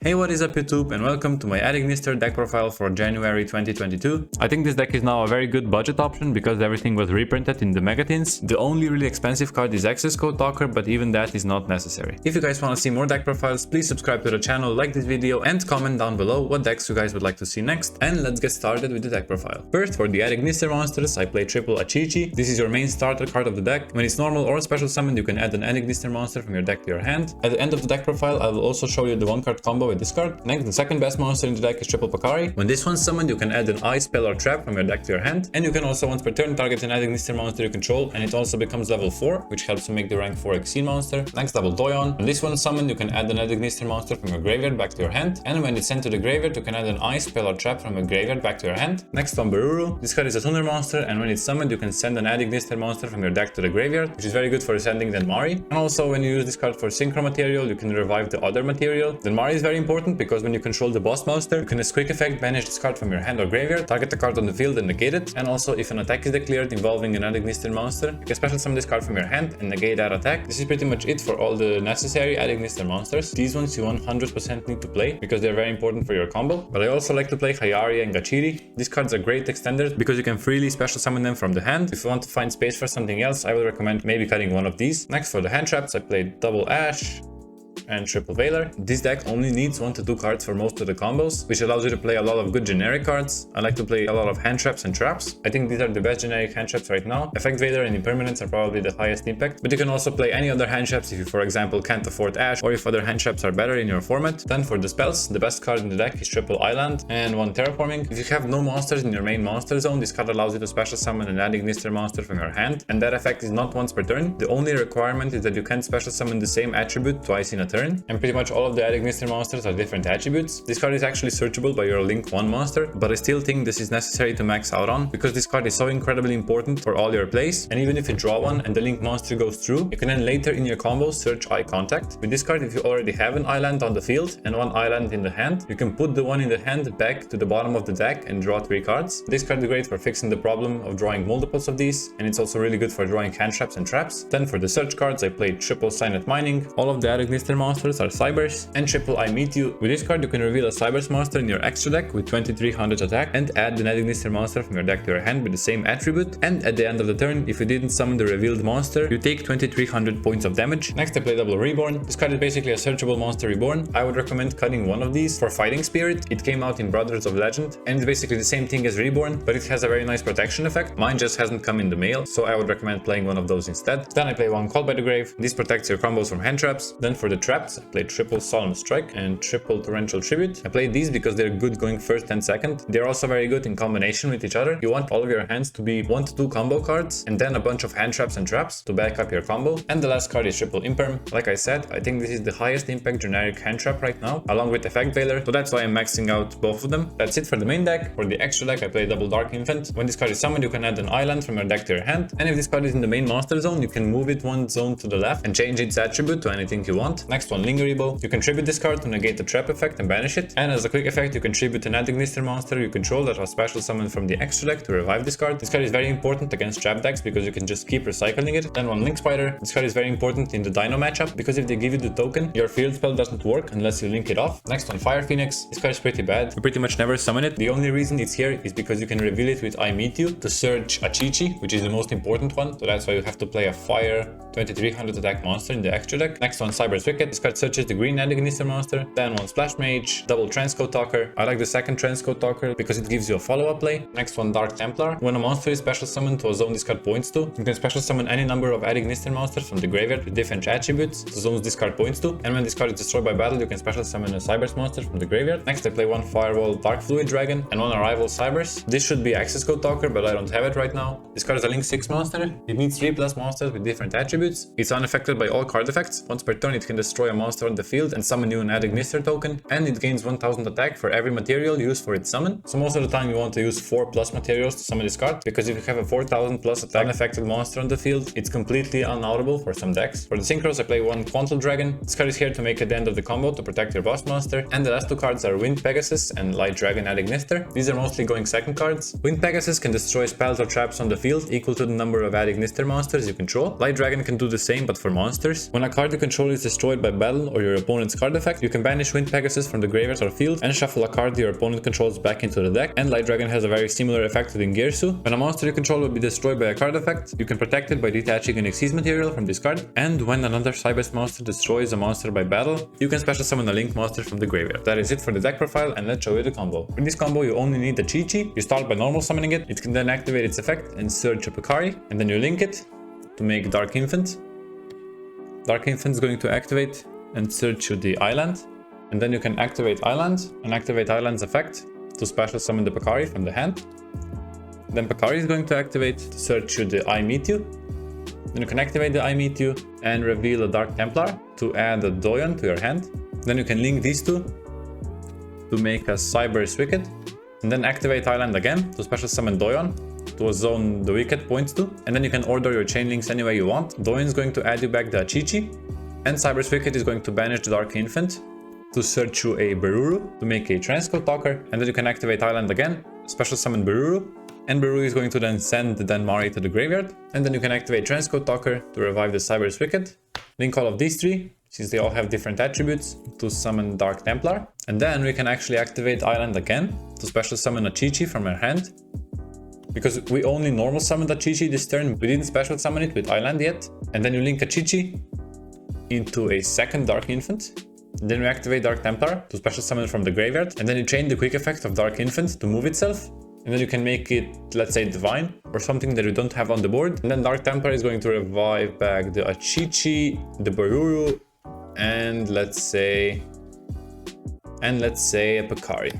Hey, what is up YouTube, and welcome to my Adignister deck profile for January 2022. I think this deck is now a very good budget option because everything was reprinted in the Megatins. The only really expensive card is Access Code Talker, but even that is not necessary. If you guys want to see more deck profiles, please subscribe to the channel, like this video, and comment down below what decks you guys would like to see next. And let's get started with the deck profile. First, for the Adignister monsters, I play triple Achichi. This is your main starter card of the deck. When it's normal or special summoned, you can add an Adignister monster from your deck to your hand. At the end of the deck profile, I will also show you the one card combo with this card. Next, the second best monster in the deck is Triple Pacari. When this one's summoned, you can add an ice spell or trap from your deck to your hand, and you can also once per turn target an Adignister monster you control, and it also becomes level 4, which helps to make the rank 4 Exceed monster. Next, double Doyon. When this one's summoned, you can add an Adignister monster from your graveyard back to your hand, and when it's sent to the graveyard, you can add an ice spell or trap from your graveyard back to your hand. Next, on Bururu. This card is a tuner monster, and when it's summoned, you can send an Adignister monster from your deck to the graveyard, which is very good for sending Denmari. And also, when you use this card for synchro material, you can revive the other material. Denmari is very important because when you control the boss monster, you can as quick effect banish this card from your hand or graveyard, target the card on the field and negate it. And also, if an attack is declared involving an Adignister monster, you can special summon this card from your hand and negate that attack. This is pretty much it for all the necessary Adignister monsters. These ones you 100% need to play because they're very important for your combo. But I also like to play Hayari and Gachiri. These cards are great extenders because you can freely special summon them from the hand. If you want to find space for something else, I would recommend maybe cutting one of these. Next, for the hand traps, I played double Ash and triple Veiler. This deck only needs 1 to 2 cards for most of the combos, which allows you to play a lot of good generic cards. I like to play a lot of hand traps and traps. I think these are the best generic hand traps right now. Effect Veiler and Impermanence are probably the highest impact, but you can also play any other hand traps if you, for example, can't afford Ash, or if other hand traps are better in your format. Then for the spells, the best card in the deck is triple Island and 1 Terraforming. If you have no monsters in your main monster zone, this card allows you to special summon an Adignister monster from your hand, and that effect is not once per turn. The only requirement is that you can't special summon the same attribute twice in a turn, and pretty much all of the Adignister monsters are different attributes. This card is actually searchable by your Link 1 monster, but I still think this is necessary to max out on because this card is so incredibly important for all your plays, and even if you draw one and the Link monster goes through, you can then later in your combo search Eye Contact. With this card, if you already have an island on the field and 1 island in the hand, you can put the one in the hand back to the bottom of the deck and draw 3 cards. This card is great for fixing the problem of drawing multiples of these, and it's also really good for drawing hand traps and traps. Then for the search cards, I played triple Signet Mining. All of the Adignister monsters are Cybers, and triple I Meet You. With this card, you can reveal a Cybers monster in your extra deck with 2300 attack and add the Adignister monster from your deck to your hand with the same attribute. And at the end of the turn, if you didn't summon the revealed monster, you take 2300 points of damage. Next, I play double Reborn. This card is basically a searchable monster reborn. I would recommend cutting one of these for Fighting Spirit. It came out in Brothers of Legend, and it's basically the same thing as Reborn, but it has a very nice protection effect. Mine just hasn't come in the mail, so I would recommend playing one of those instead. Then I play 1 Call by the Grave. This protects your combos from hand traps. Then for the traps, I play triple Solemn Strike and triple Torrential Tribute. I played these because they're good going first and second. They're also very good in combination with each other. You want all of your hands to be 1 to 2 combo cards and then a bunch of hand traps and traps to back up your combo. And the last card is triple Imperm. Like I said, I think this is the highest impact generic hand trap right now, along with Effect Veiler, so that's why I'm maxing out both of them. That's it for the main deck. For the extra deck, I play double Dark Infant. When this card is summoned, you can add an island from your deck to your hand, and if this card is in the main monster zone, you can move it 1 zone to the left and change its attribute to anything you want. Next one, Lingering Bow. You can tribute this card to negate the trap effect and banish it, and as a quick effect, you can tribute an Adignister monster you control that was special summoned from the extra deck to revive this card. This card is very important against trap decks because you can just keep recycling it. Then 1 Link Spider. This card is very important in the Dino matchup because if they give you the token, your field spell doesn't work unless you link it off. Next one, Fire Phoenix. This card is pretty bad. You pretty much never summon it. The only reason it's here is because you can reveal it with I Meet You to search Achichi, which is the most important one, so that's why you have to play a Fire 2300 attack monster in the extra deck. Next one, Cyber's Wicked. This card searches the green Adignister monster. Then 1 Splash Mage, double Transcode Talker. I like the second Transcode Talker because it gives you a follow-up play. Next one, Dark Templar. When a monster is special summoned to a zone this card points to, you can special summon any number of Adignister monsters from the graveyard with different attributes to zones this card points to, and when this card is destroyed by battle, you can special summon a Cybers monster from the graveyard. Next, I play 1 Firewall Dark Fluid Dragon and 1 Arrival Cybers. This should be Access Code Talker, but I don't have it right now. This card is a Link 6 monster. It needs 3+ monsters with different attributes. It's unaffected by all card effects. Once per turn, it can destroy a monster on the field and summon you an Adignister token, and it gains 1000 attack for every material used for its summon. So most of the time you want to use 4+ materials to summon this card, because if you have a 4000+ attack unaffected monster on the field, it's completely unoutable for some decks. For the synchros, I play 1 Quantal Dragon. This card is here to make at the end of the combo to protect your boss monster, and the last 2 cards are Wind Pegasus and Light Dragon Adignister. These are mostly going second cards. Wind Pegasus can destroy spells or traps on the field equal to the number of Adignister monsters you control. Light Dragon can do the same but for monsters. When a card you control is destroyed by by battle or your opponent's card effect, you can banish Wind Pegasus from the graveyard or field and shuffle a card your opponent controls back into the deck. And Light Dragon has a very similar effect with Ingirsu. When a monster you control will be destroyed by a card effect, you can protect it by detaching an Xyz material from this card. And when another Cyberse monster destroys a monster by battle, you can special summon a Link monster from the graveyard. That is it for the deck profile, and let's show you the combo. For this combo you only need the Chi-Chi. You start by normal summoning it. It can then activate its effect and search a Picari, and then you link it to make Dark Infant. Dark Infant is going to activate and search you the island, and then you can activate island and activate island's effect to special summon the Picari from the hand. Then Picari is going to activate to search you the I Meet You. Then you can activate the I Meet You and reveal a Dark Templar to add a Doyon to your hand. Then you can link these two to make a Cyberse Wicked, and then activate island again to special summon Doyon to a zone the Wicked points to, and then you can order your chain links any way you want. Doyon is going to add you back the Chi-Chi, and Cyberse Wicked is going to banish the Dark Infant to search you a Bururu to make a Transcode Talker, and then you can activate island again, special summon Bururu, and Bururu is going to then send the Danmari to the graveyard, and then you can activate Transcode Talker to revive the Cyberse Wicked, link all of these three, since they all have different attributes, to summon Dark Templar, and then we can actually activate island again to special summon a Chi-Chi from our hand. Because we only normal summoned a Chi-Chi this turn, we didn't special summon it with island yet, and then you link a Chi-Chi into a second Dark Infant. Then we activate Dark Templar to special summon from the graveyard, and then you chain the quick effect of Dark Infant to move itself, and then you can make it, let's say, Divine or something that you don't have on the board. And then Dark Templar is going to revive back the Chi-Chi, the Bururu, and let's say a Picari.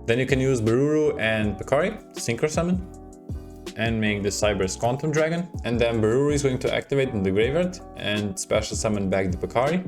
Then you can use Bururu and Picari to synchro summon and make the Cyberse Quantum Dragon, and then Bururu is going to activate in the graveyard and special summon back the Picari.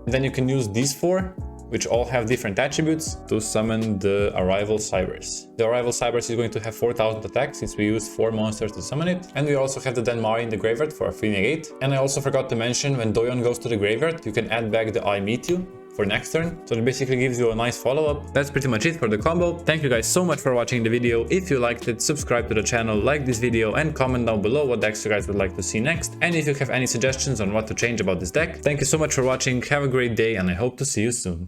And then you can use these four, which all have different attributes, to summon the Arrival Cyberse. The Arrival Cyberse is going to have 4000 attack since we used 4 monsters to summon it, and we also have the Danmari in the graveyard for a free negate. And I also forgot to mention, when Doyon goes to the graveyard, you can add back the I Meet You for next turn, so it basically gives you a nice follow-up. That's pretty much it for the combo. Thank you guys so much for watching the video. If you liked it, subscribe to the channel, like this video, and comment down below what decks you guys would like to see next, and if you have any suggestions on what to change about this deck. Thank you so much for watching, have a great day, and I hope to see you soon.